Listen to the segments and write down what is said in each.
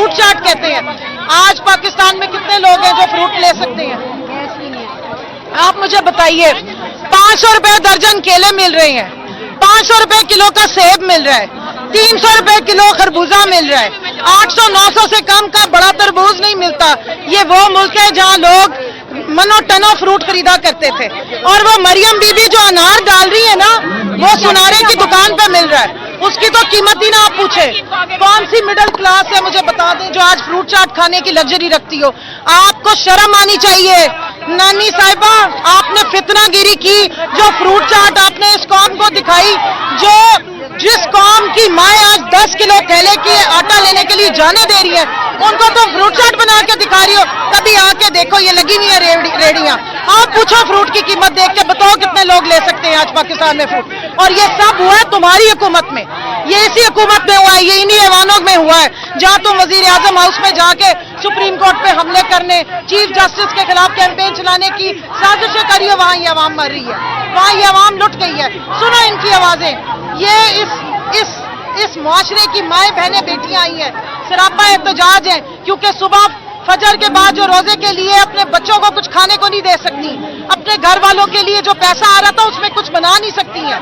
Fruit चाट कहते हैं। आज पाकिस्तान में कितने लोग हैं जो फ्रूट ले सकते हैं? आप मुझे बताइए, 500 रुपए दर्जन केले मिल रहे हैं, 500 रुपए किलो का सेब मिल रहा है, 300 रुपए किलो खरबूजा मिल रहा है, 800-900 से कम का बड़ा तरबूज नहीं मिलता। ये वो मुल्क है जहाँ लोग मनो टनो फ्रूट खरीदा करते थे। और वो मरियम बीबी जो अनार डाल रही है ना, वो सुनारे की दुकान पे मिल रहा है, उसकी तो कीमत ही ना आप पूछे। कौन सी मिडिल क्लास है मुझे बता दें जो आज फ्रूट चाट खाने की लग्जरी रखती हो? आपको शर्म आनी चाहिए। नानी साहिबा, आपने फितनागिरी की, जो फ्रूट चाट आपने इस कौम को दिखाई, जिस कौम की माए आज 10 किलो केले की आटा लेने के लिए जाने दे रही है, उनको तो फ्रूट चाट बना के दिखा रही हो। कभी आके देखो, ये लगी नहीं है रेडियां। आप पूछो फ्रूट की कीमत देख के, बताओ कितने लोग ले सकते हैं आज पाकिस्तान में फ्रूट। और ये सब हुआ है तुम्हारी हुकूमत में, ये इसी हुकूमत में हुआ है, ये इन्हीं ऐवानों में हुआ है जहाँ तुम वजीर आजम हाउस में जाके सुप्रीम कोर्ट पे हमले करने, चीफ जस्टिस के खिलाफ कैंपेन चलाने की साजिशें करी हो। वहाँ ये अवाम मर रही है, वहाँ ये अवाम लुट गई है। सुनो इनकी आवाजें। ये इस मुआशरे की माए बहनें बेटियां आई हैं, सरापा एहतजाज है, क्योंकि सुबह फजर के बाद जो रोजे के लिए अपने बच्चों को कुछ खाने को नहीं दे सकती, अपने घर वालों के लिए जो पैसा आ रहा था उसमें कुछ बना नहीं सकती हैं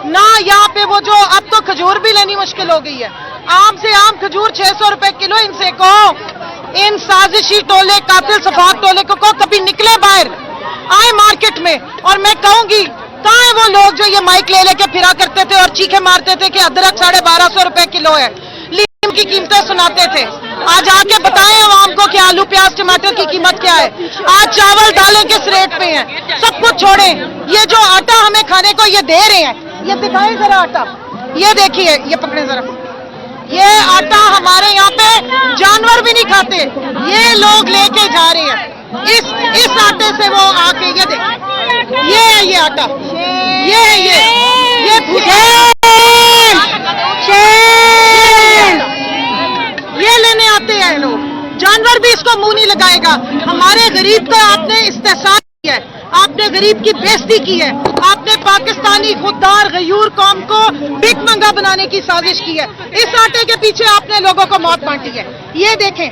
ना। यहाँ पे वो जो अब तो खजूर भी लेनी मुश्किल हो गई है, आम से आम खजूर 600 रुपए किलो। इनसे कहो, इन साजिशी टोले, कातिल सफाक टोले को कभी निकले बाहर, आए मार्केट में। और मैं कहूंगी, कहाँ है वो लोग जो ये माइक ले लेके फिरा करते थे और चीखे मारते थे कि अदरक 1250 रुपए किलो है, लीम की कीमतें सुनाते थे। आज आके बताएं आवाम को कि आलू प्याज टमाटर की कीमत क्या है। आज चावल दालें किस रेट पे हैं। सब कुछ छोड़ें, ये जो आटा हमें खाने को ये दे रहे हैं, ये दिखाएं जरा आटा, ये देखिए, ये पकड़े जरा, ये आटा हमारे यहाँ पे जानवर भी नहीं खाते, ये लोग लेके जा रहे हैं। इस आटे से वो आके ये देख, ये है ये आटा, ये है ये लेने आते हैं लोग। जानवर भी इसको मुंह नहीं लगाएगा। हमारे गरीब का आपने इस्तेहसाल किया है, आपने गरीब की बेइज्जती की है, आपने पाकिस्तानी खुददार गयूर कौम को भिख मंगा बनाने की साजिश की है। इस आटे के पीछे आपने लोगों को मौत बांटी है। ये देखें,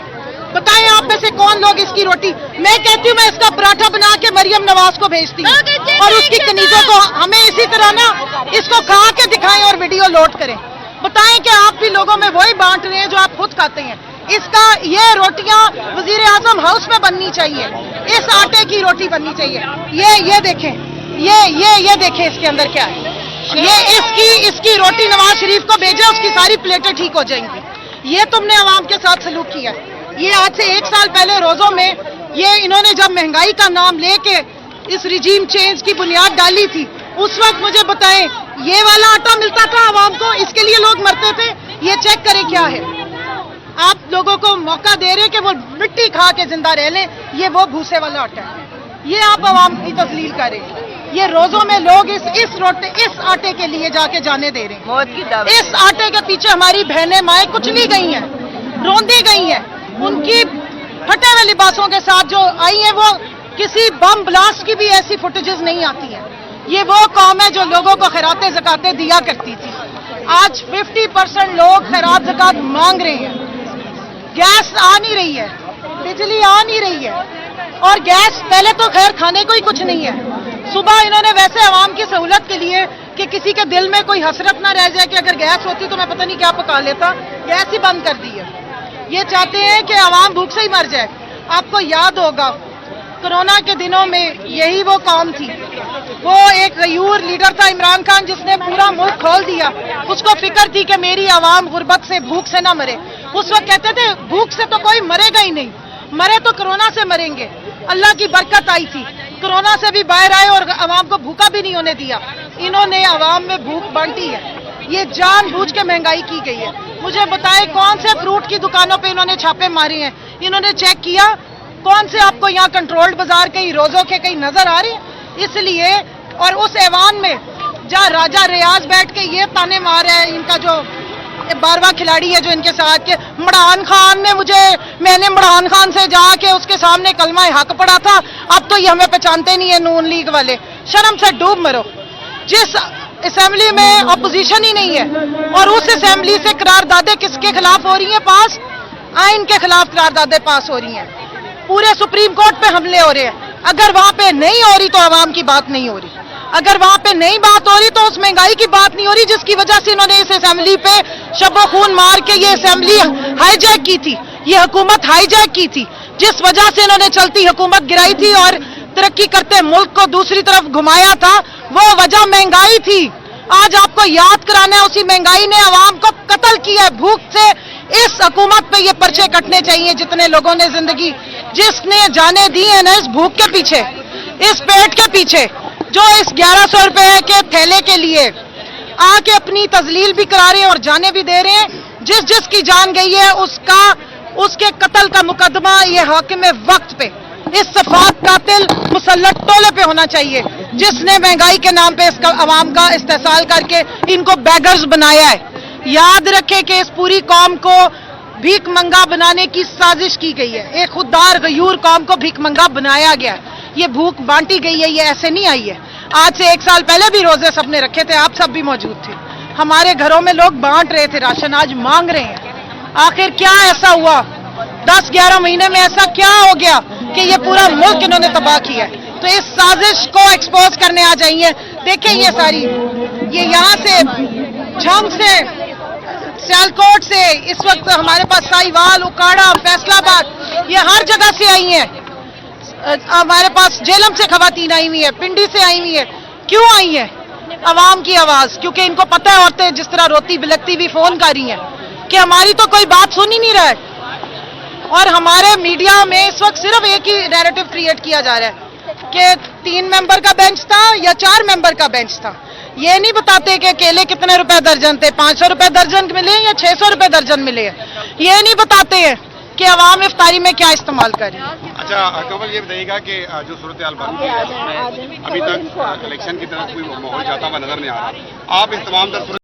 बताएं आप में से कौन लोग इसकी रोटी, मैं कहती हूँ मैं इसका पराठा बना के मरियम नवाज को भेजती हूँ, और उसकी कनीजों को हमें इसी तरह ना इसको खा के दिखाएं और वीडियो लोड करें। बताएं कि आप भी लोगों में वही बांट रहे हैं जो आप खुद खाते हैं। इसका ये रोटियां वजीर आजम हाउस में बननी चाहिए, इस आटे की रोटी बननी चाहिए। ये देखें, ये देखें इसके अंदर क्या है। ये इसकी रोटी नवाज शरीफ को भेजे, उसकी सारी प्लेटें ठीक हो जाएंगी। ये तुमने अवाम के साथ सलूक किया। ये आज से 1 साल पहले रोजों में ये इन्होंने जब महंगाई का नाम लेके इस रिजीम चेंज की बुनियाद डाली थी, उस वक्त मुझे बताएं ये वाला आटा मिलता था आवाम को, इसके लिए लोग मरते थे। ये चेक करें क्या है। आप लोगों को मौका दे रहे कि वो मिट्टी खा के जिंदा रह लें, ये वो भूसे वाला आटा है। ये आप आवाम की तस्लील करें। ये रोजों में लोग इस आटे के लिए जाके जाने दे रहे हैं। इस आटे के पीछे हमारी बहनें माएँ कुचली गई हैं, रोंदी गई हैं। उनकी फटे हुए लिबासों के साथ जो आई हैं, वो किसी बम ब्लास्ट की भी ऐसी फुटेजेस नहीं आती हैं। ये वो कौम है जो लोगों को खैरातें ज़कातें दिया करती थी। आज 50% लोग खैरात ज़कात मांग रहे हैं। गैस आ नहीं रही है, बिजली आ नहीं रही है, और गैस पहले तो खैर खाने को ही कुछ नहीं है। सुबह इन्होंने वैसे आवाम की सहूलत के लिए कि किसी के दिल में कोई हसरत ना रह जाए कि अगर गैस होती तो मैं पता नहीं क्या पका लेता, गैस ही बंद कर दी है। ये चाहते हैं कि आवाम भूख से ही मर जाए। आपको याद होगा कोरोना के दिनों में यही वो कौम थी, वो एक गयूर लीडर था इमरान खान, जिसने पूरा मुल्क खोल दिया। उसको फिक्र थी कि मेरी आवाम गुर्बत से, भूख से ना मरे। उस वक्त कहते थे भूख से तो कोई मरेगा ही नहीं, मरे तो कोरोना से मरेंगे। अल्लाह की बरकत आई थी, कोरोना से भी बाहर आए और आवाम को भूखा भी नहीं होने दिया। इन्होंने आवाम में भूख बांटी है। ये जानबूझ के महंगाई की गई है। मुझे बताएं कौन से फ्रूट की दुकानों पे इन्होंने छापे मारे हैं? इन्होंने चेक किया कौन से आपको यहाँ कंट्रोल्ड बाजार कहीं रोजों के कहीं नजर आ रही है? इसलिए, और उस ऐवान में जहाँ राजा रियाज बैठ के ये ताने मार है, इनका जो 12वां खिलाड़ी है जो इनके साथ के इमरान खान ने मैंने इमरान खान से जाके उसके सामने कलमा हक पढ़ा था, अब तो ये हमें पहचानते नहीं है नून लीग वाले। शर्म से डूब मरो। जिस असेंबली में अपोजिशन ही नहीं है और उस असेंबली से करारदादे किसके खिलाफ हो रही है पास? आइन के खिलाफ करारदादें पास हो रही हैं, पूरे सुप्रीम कोर्ट पे हमले हो रहे हैं। अगर वहां पे नहीं हो रही तो आवाम की बात नहीं हो रही, अगर वहां पे नहीं बात हो रही तो उस महंगाई की बात नहीं हो रही जिसकी वजह से इन्होंने इस असेंबली पे शबो खून मार के ये असेंबली हाईजैक की थी, ये हुकूमत हाईजैक की थी, जिस वजह से इन्होंने चलती हुकूमत गिराई थी और तरक्की करते मुल्क को दूसरी तरफ घुमाया था, वो वजह महंगाई थी। आज आपको याद कराना है, उसी महंगाई ने आवाम को कत्ल किया है भूख से। इस हुकूमत पे ये पर्चे कटने चाहिए जितने लोगों ने जिंदगी, जिसने जाने दी है ना इस भूख के पीछे, इस पेट के पीछे, जो इस 1100 रुपए के थैले के लिए आके अपनी तजलील भी करा रहे हैं और जाने भी दे रहे हैं। जिस जिसकी जान गई है उसके कत्ल का मुकदमा ये हाकिम वक्त पे, इस सफात कातिल मुसल्लत टोले पे होना चाहिए जिसने महंगाई के नाम पे इसका अवाम का इस्तेसाल करके इनको बैगर्स बनाया है। याद रखें कि इस पूरी कौम को भीख मंगा बनाने की साजिश की गई है, एक खुददार गयूर कौम को भीख मंगा बनाया गया है। ये भूख बांटी गई है, ये ऐसे नहीं आई है। आज से 1 साल पहले भी रोजे सबने रखे थे, आप सब भी मौजूद थे, हमारे घरों में लोग बांट रहे थे राशन, आज मांग रहे हैं। आखिर क्या ऐसा हुआ 10-11 महीने में, ऐसा क्या हो गया कि ये पूरा मुल्क इन्होंने तबाह किया है? तो इस साजिश को एक्सपोज करने आ जाइए। देखिए ये सारी, ये यहाँ से झंग से, सियालकोट से, इस वक्त हमारे पास साहिवाल, उकाड़ा, फैसलाबाद, ये हर जगह से आई हैं। हमारे पास जेलम से खवातीन आई हुई है, पिंडी से आई हुई है। क्यों आई है? अवाम की आवाज, क्योंकि इनको पता है औरतें जिस तरह रोती बिलकती भी फोन कर रही हैं कि हमारी तो कोई बात सुन ही नहीं रहा है। और हमारे मीडिया में इस वक्त सिर्फ एक ही नैरेटिव क्रिएट किया जा रहा है कि 3 मेंबर का बेंच था या 4 मेंबर का बेंच था। ये नहीं बताते कि केले कितने रुपए दर्जन थे, 500 रुपए दर्जन मिले या 600 रुपए दर्जन मिले। ये नहीं बताते हैं कि अवाम इफ्तारी में क्या इस्तेमाल करे। अच्छा कमल, ये बताइएगा कि जो सूरत हाल बनी है उसमें अभी तक इलेक्शन की तरफ कोई माहौल जाता हुआ नजर नहीं आ रहा, आप इस तमाम